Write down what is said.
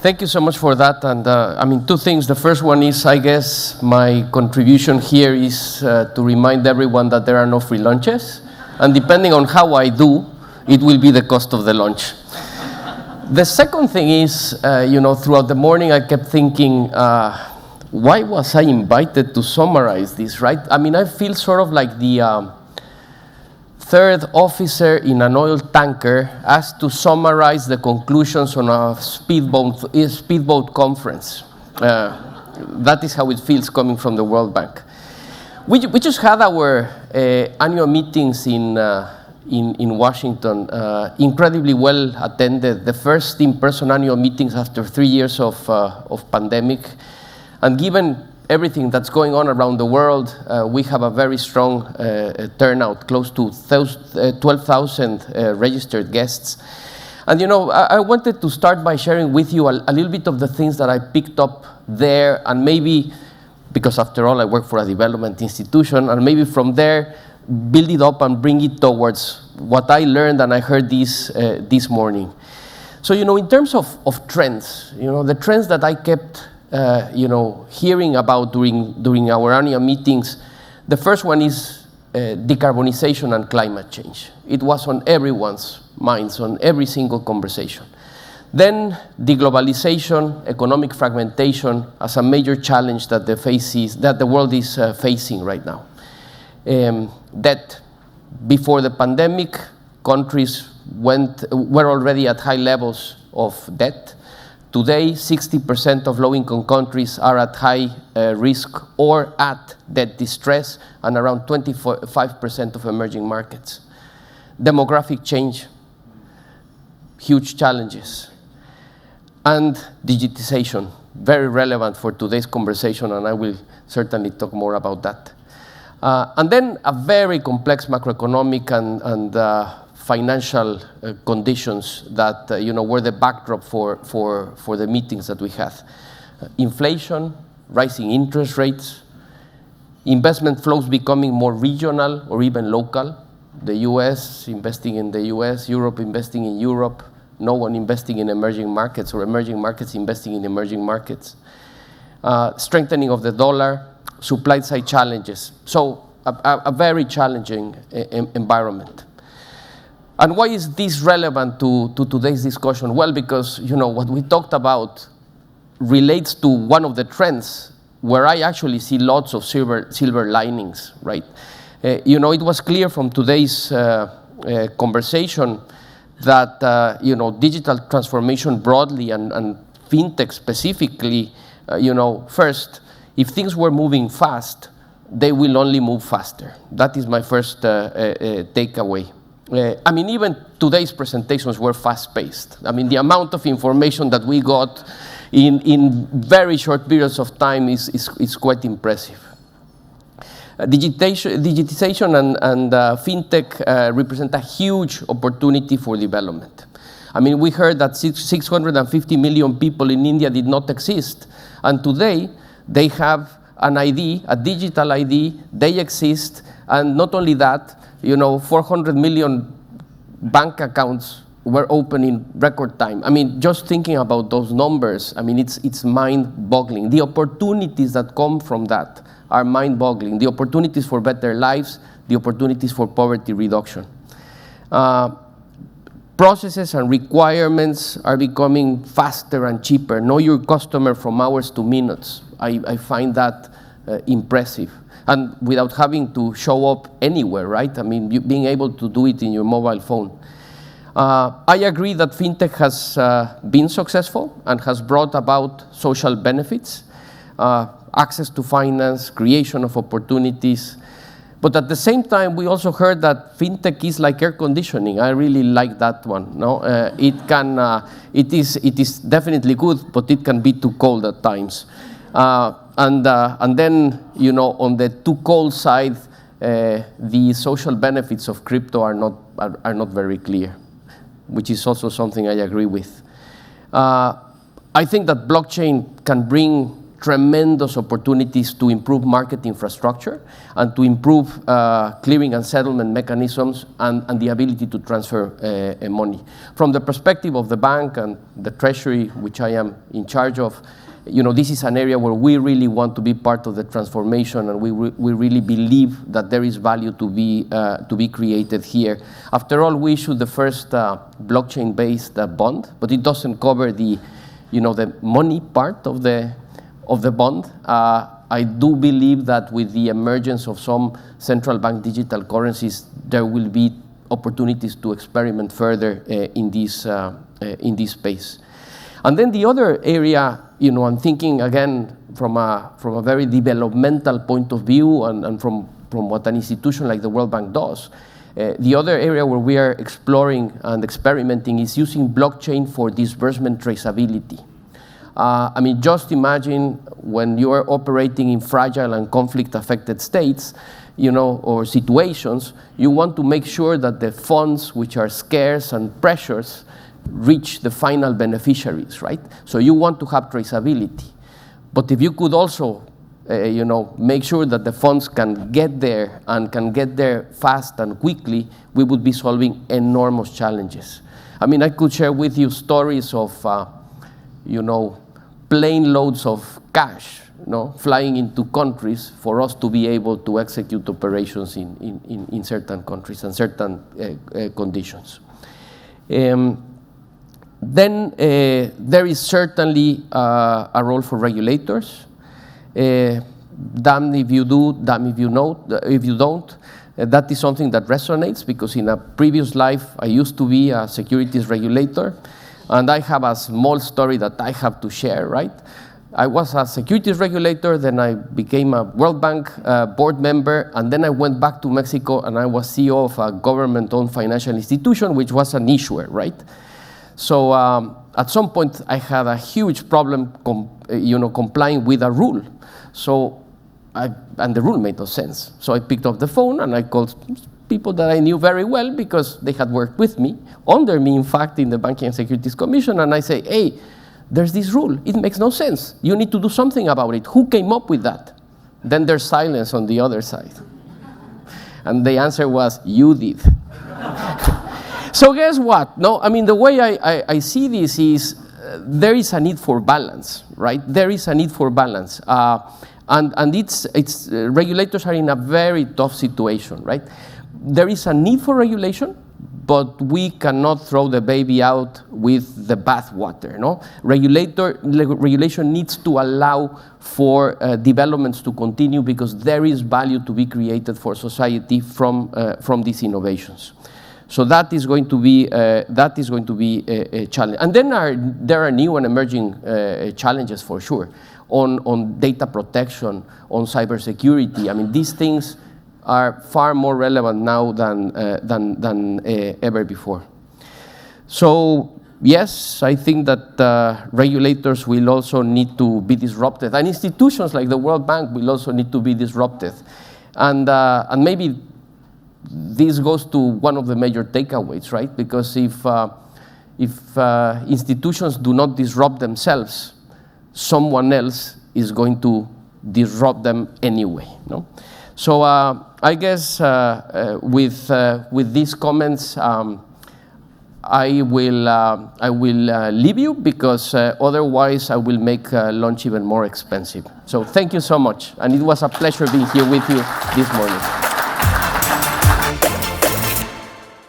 Thank you so much for that. And I mean, two things. The first one is, I guess, my contribution here is to remind everyone that there are no free lunches. And depending on how I do, it will be the cost of the lunch. The second thing is, throughout the morning, I kept thinking, why was I invited to summarize this, right? I mean, I feel sort of like the third officer in an oil tanker asked to summarize the conclusions on a speedboat conference. That is how it feels coming from the World Bank. We just had our annual meetings in Washington, incredibly well attended, the first in-person annual meetings after 3 years of pandemic. And given everything that's going on around the world, we have a very strong turnout, close to 12,000 registered guests. And I wanted to start by sharing with you a little bit of the things that I picked up there, and maybe, because after all I work for a development institution, and maybe from there build it up and bring it towards what I learned and I heard this morning. So in terms of trends, the trends that I kept hearing about during our annual meetings, the first one is decarbonization and climate change. It was on everyone's minds, on every single conversation. Then deglobalization, economic fragmentation as a major challenge that the world is facing right now. Debt. Before the pandemic, countries were already at high levels of debt. Today, 60% of low-income countries are at high risk or at debt distress, and around 25% of emerging markets. Demographic change, huge challenges. And digitization, very relevant for today's conversation, and I will certainly talk more about that. And then a very complex macroeconomic and financial conditions that were the backdrop for the meetings that we had. Inflation, rising interest rates, investment flows becoming more regional or even local. The US investing in the US, Europe investing in Europe, no one investing in emerging markets, or emerging markets investing in emerging markets. Strengthening of the dollar, supply side challenges. So a very challenging environment. And why is this relevant to today's discussion? Well, because what we talked about relates to one of the trends where I actually see lots of silver linings, right? It was clear from today's conversation that digital transformation broadly and FinTech specifically, first, if things were moving fast, they will only move faster. That is my first takeaway. I mean, even today's presentations were fast-paced. I mean, the amount of information that we got in very short periods of time is quite impressive. Digitization and FinTech represent a huge opportunity for development. I mean, we heard that 650 million people in India did not exist, and today they have an ID, a digital ID, they exist, and not only that, 400 million bank accounts were open in record time. I mean, just thinking about those numbers, I mean, it's mind-boggling. The opportunities that come from that are mind-boggling. The opportunities for better lives, the opportunities for poverty reduction. Processes and requirements are becoming faster and cheaper. Know your customer from hours to minutes. I find that impressive. And without having to show up anywhere, right? I mean, being able to do it in your mobile phone. I agree that FinTech has been successful and has brought about social benefits, access to finance, creation of opportunities. But at the same time, we also heard that FinTech is like air conditioning. I really like that one. No, it is definitely good, but it can be too cold at times. And then, on the too cold side, the social benefits of crypto are not very clear, which is also something I agree with. I think that blockchain can bring tremendous opportunities to improve market infrastructure and to improve clearing and settlement mechanisms and the ability to transfer money. From the perspective of the bank and the treasury, which I am in charge of, this is an area where we really want to be part of the transformation, and we really believe that there is value to be created here. After all, we issued the first blockchain-based bond, but it doesn't cover the money part of the bond. I do believe that with the emergence of some central bank digital currencies, there will be opportunities to experiment further in this space. And then the other area, I'm thinking again from a very developmental point of view and from what an institution like the World Bank does. The other area where we are exploring and experimenting is using blockchain for disbursement traceability. Just imagine when you are operating in fragile and conflict-affected states, or situations, you want to make sure that the funds which are scarce and precious reach the final beneficiaries, right? So you want to have traceability. But if you could also, make sure that the funds can get there and can get there fast and quickly, we would be solving enormous challenges. I could share with you stories of, plane loads of cash, flying into countries for us to be able to execute operations in certain countries and certain conditions. Then there is certainly a role for regulators. Damn if you do, damn if you don't. That is something that resonates, because in a previous life I used to be a securities regulator, and I have a small story that I have to share, right? I was a securities regulator, then I became a World Bank board member, and then I went back to Mexico and I was CEO of a government-owned financial institution, which was an issuer, right? So at some point I had a huge problem complying with a rule. And the rule made no sense. So I picked up the phone and I called people that I knew very well, because they had worked with me, under me in fact, in the Banking and Securities Commission, and I say, hey, there's this rule, it makes no sense. You need to do something about it. Who came up with that? Then there's silence on the other side. And the answer was, you did. So guess what? The way I see this is there is a need for balance, right? There is a need for balance. And it's regulators are in a very tough situation, right? There is a need for regulation, but we cannot throw the baby out with the bathwater, no? Regulation needs to allow for developments to continue, because there is value to be created for society from these innovations. So that is going to be a challenge. And then there are new and emerging challenges for sure on data protection, on cybersecurity. These things are far more relevant now than ever before. So yes, I think that regulators will also need to be disrupted, and institutions like the World Bank will also need to be disrupted. And maybe this goes to one of the major takeaways, right? Because if institutions do not disrupt themselves, someone else is going to disrupt them anyway, no? So I guess with these comments, I will leave you, because otherwise I will make lunch even more expensive. So thank you so much, and it was a pleasure being here with you this morning.